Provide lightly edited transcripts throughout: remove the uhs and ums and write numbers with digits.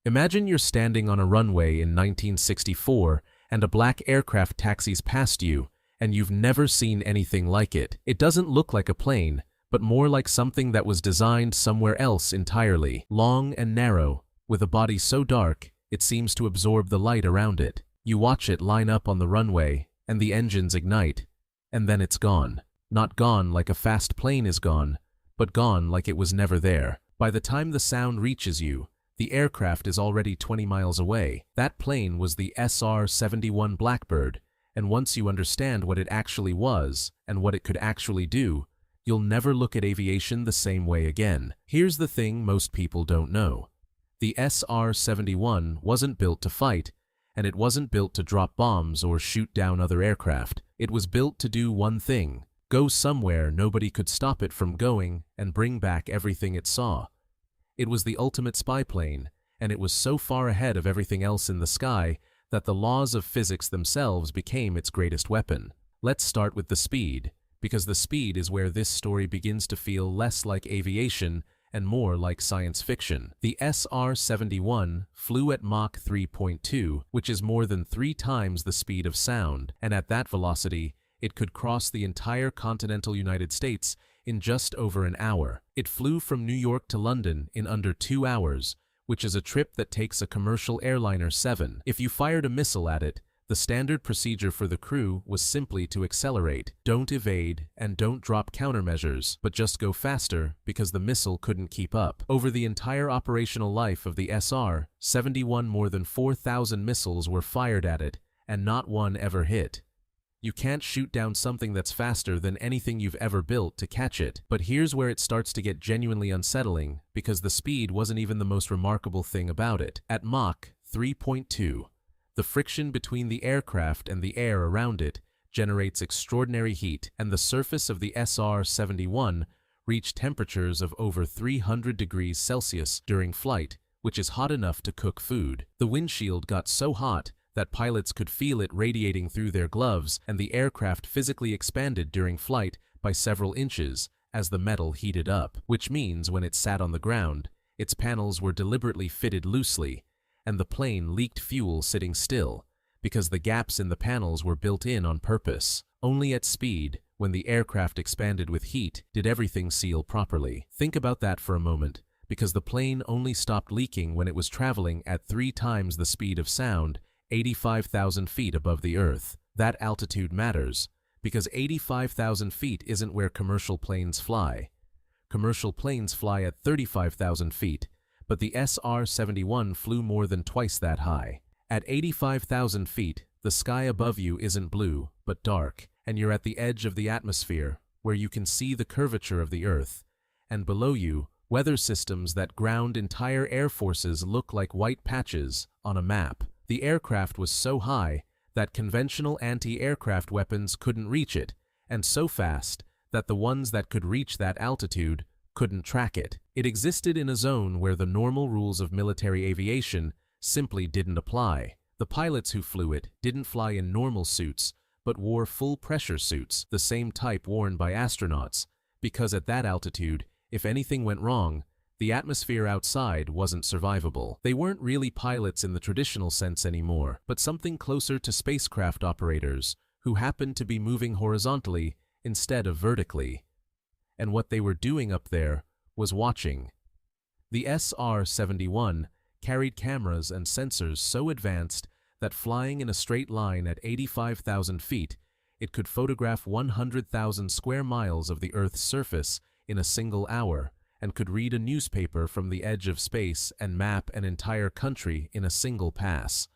Imagine you're standing on a runway in 1964 and a black aircraft taxis past you, and you've never seen anything like it. It doesn't look like a plane, but more like something that was designed somewhere else entirely. Long and narrow, with a body so dark, it seems to absorb the light around it. You watch it line up on the runway, and the engines ignite, and then it's gone. Not gone like a fast plane is gone, but gone like it was never there. By the time the sound reaches you, the aircraft is already 20 miles away. That plane was the SR-71 Blackbird, and once you understand what it actually was and what it could actually do, you'll never look at aviation the same way again. Here's the thing most people don't know. The SR-71 wasn't built to fight, and it wasn't built to drop bombs or shoot down other aircraft. It was built to do one thing: go somewhere nobody could stop it from going and bring back everything it saw. It was the ultimate spy plane, and it was so far ahead of everything else in the sky that the laws of physics themselves became its greatest weapon. Let's start with the speed, because the speed is where this story begins to feel less like aviation and more like science fiction. The SR-71 flew at Mach 3.2, which is more than 3 times the speed of sound, and at that velocity, it could cross the entire continental United States in just over an hour. It flew from New York to London in under 2 hours, which is a trip that takes a commercial airliner 7. If you fired a missile at it, the standard procedure for the crew was simply to accelerate. Don't evade and don't drop countermeasures, but just go faster because the missile couldn't keep up. Over the entire operational life of the SR-71, more than 4,000 missiles were fired at it, and not one ever hit. You can't shoot down something that's faster than anything you've ever built to catch it. But here's where it starts to get genuinely unsettling, because the speed wasn't even the most remarkable thing about it. At Mach 3.2, the friction between the aircraft and the air around it generates extraordinary heat, and the surface of the SR-71 reached temperatures of over 300 degrees Celsius during flight, which is hot enough to cook food. The windshield got so hot that pilots could feel it radiating through their gloves, and the aircraft physically expanded during flight by several inches as the metal heated up, which means when it sat on the ground, its panels were deliberately fitted loosely, and the plane leaked fuel sitting still, because the gaps in the panels were built in on purpose. Only at speed, when the aircraft expanded with heat, did everything seal properly. Think about that for a moment, because the plane only stopped leaking when it was traveling at 3 times the speed of sound, 85,000 feet above the Earth. That altitude matters, because 85,000 feet isn't where commercial planes fly. Commercial planes fly at 35,000 feet, but the SR-71 flew more than twice that high. At 85,000 feet, the sky above you isn't blue, but dark, and you're at the edge of the atmosphere, where you can see the curvature of the Earth, and below you, weather systems that ground entire air forces look like white patches on a map. The aircraft was so high that conventional anti-aircraft weapons couldn't reach it, and so fast that the ones that could reach that altitude couldn't track it. It existed in a zone where the normal rules of military aviation simply didn't apply. The pilots who flew it didn't fly in normal suits, but wore full pressure suits, the same type worn by astronauts, because at that altitude, if anything went wrong, the atmosphere outside wasn't survivable. They weren't really pilots in the traditional sense anymore, but something closer to spacecraft operators who happened to be moving horizontally instead of vertically. And what they were doing up there was watching. The SR-71 carried cameras and sensors so advanced that flying in a straight line at 85,000 feet, it could photograph 100,000 square miles of the Earth's surface in a single hour, and could read a newspaper from the edge of space and map an entire country in a single pass.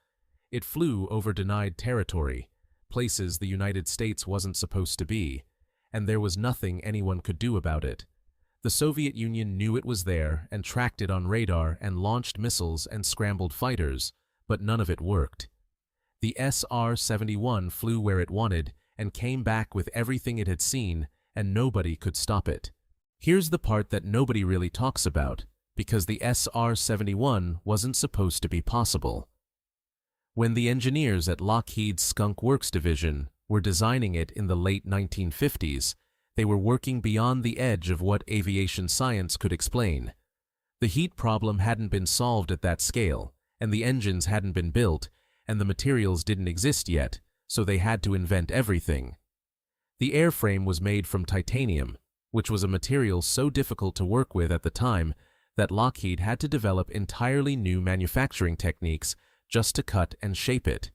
It flew over denied territory, places the United States wasn't supposed to be, and there was nothing anyone could do about it. The Soviet Union knew it was there and tracked it on radar and launched missiles and scrambled fighters, but none of it worked. The SR-71 flew where it wanted and came back with everything it had seen, and nobody could stop it. Here's the part that nobody really talks about, because the SR-71 wasn't supposed to be possible. When the engineers at Lockheed's Skunk Works division were designing it in the late 1950s, they were working beyond the edge of what aviation science could explain. The heat problem hadn't been solved at that scale, and the engines hadn't been built, and the materials didn't exist yet, so they had to invent everything. The airframe was made from titanium, which was a material so difficult to work with at the time that Lockheed had to develop entirely new manufacturing techniques just to cut and shape it.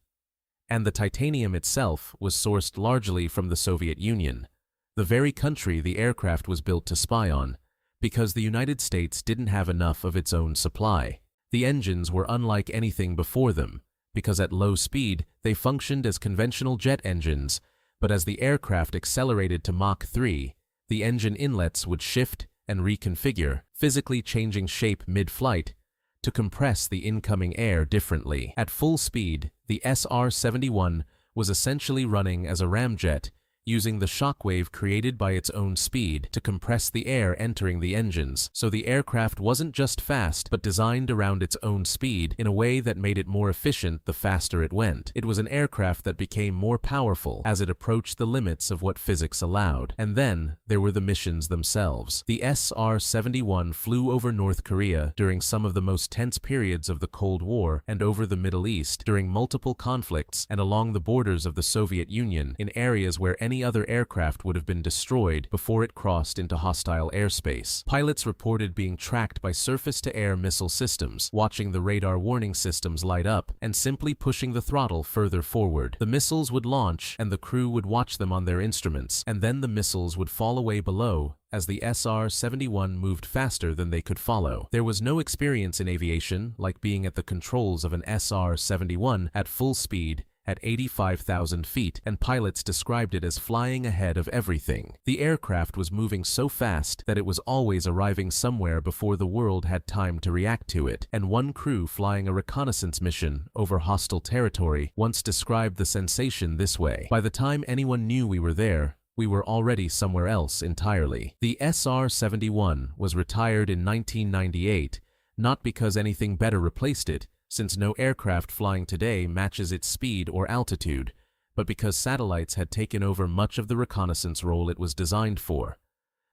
And the titanium itself was sourced largely from the Soviet Union, the very country the aircraft was built to spy on, because the United States didn't have enough of its own supply. The engines were unlike anything before them, because at low speed they functioned as conventional jet engines, but as the aircraft accelerated to Mach 3, the engine inlets would shift and reconfigure, physically changing shape mid-flight to compress the incoming air differently. At full speed, the SR-71 was essentially running as a ramjet, using the shockwave created by its own speed to compress the air entering the engines, so the aircraft wasn't just fast but designed around its own speed in a way that made it more efficient the faster it went. It was an aircraft that became more powerful as it approached the limits of what physics allowed. And then there were the missions themselves. The SR-71 flew over North Korea during some of the most tense periods of the Cold War and over the Middle East during multiple conflicts and along the borders of the Soviet Union in areas where any other aircraft would have been destroyed before it crossed into hostile airspace. Pilots reported being tracked by surface-to-air missile systems, watching the radar warning systems light up, and simply pushing the throttle further forward. The missiles would launch, and the crew would watch them on their instruments, and then the missiles would fall away below as the SR-71 moved faster than they could follow. There was no experience in aviation like being at the controls of an SR-71 at full speed at 85,000 feet, and pilots described it as flying ahead of everything. The aircraft was moving so fast that it was always arriving somewhere before the world had time to react to it, and one crew flying a reconnaissance mission over hostile territory once described the sensation this way: "By the time anyone knew we were there, we were already somewhere else entirely." The SR-71 was retired in 1998, not because anything better replaced it, since no aircraft flying today matches its speed or altitude, but because satellites had taken over much of the reconnaissance role it was designed for.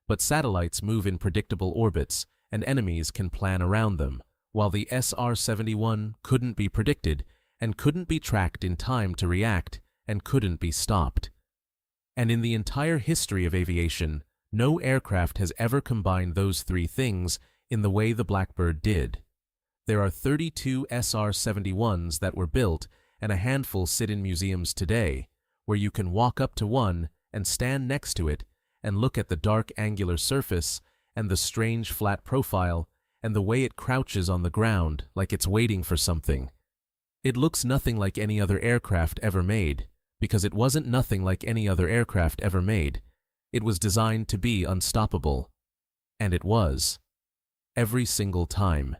But satellites move in predictable orbits, and enemies can plan around them, while the SR-71 couldn't be predicted, and couldn't be tracked in time to react, and couldn't be stopped. And in the entire history of aviation, no aircraft has ever combined those three things in the way the Blackbird did. There are 32 SR-71s that were built, and a handful sit in museums today, where you can walk up to one and stand next to it and look at the dark angular surface and the strange flat profile and the way it crouches on the ground like it's waiting for something. It looks nothing like any other aircraft ever made, because it wasn't nothing like any other aircraft ever made. It was designed to be unstoppable. And it was. Every single time.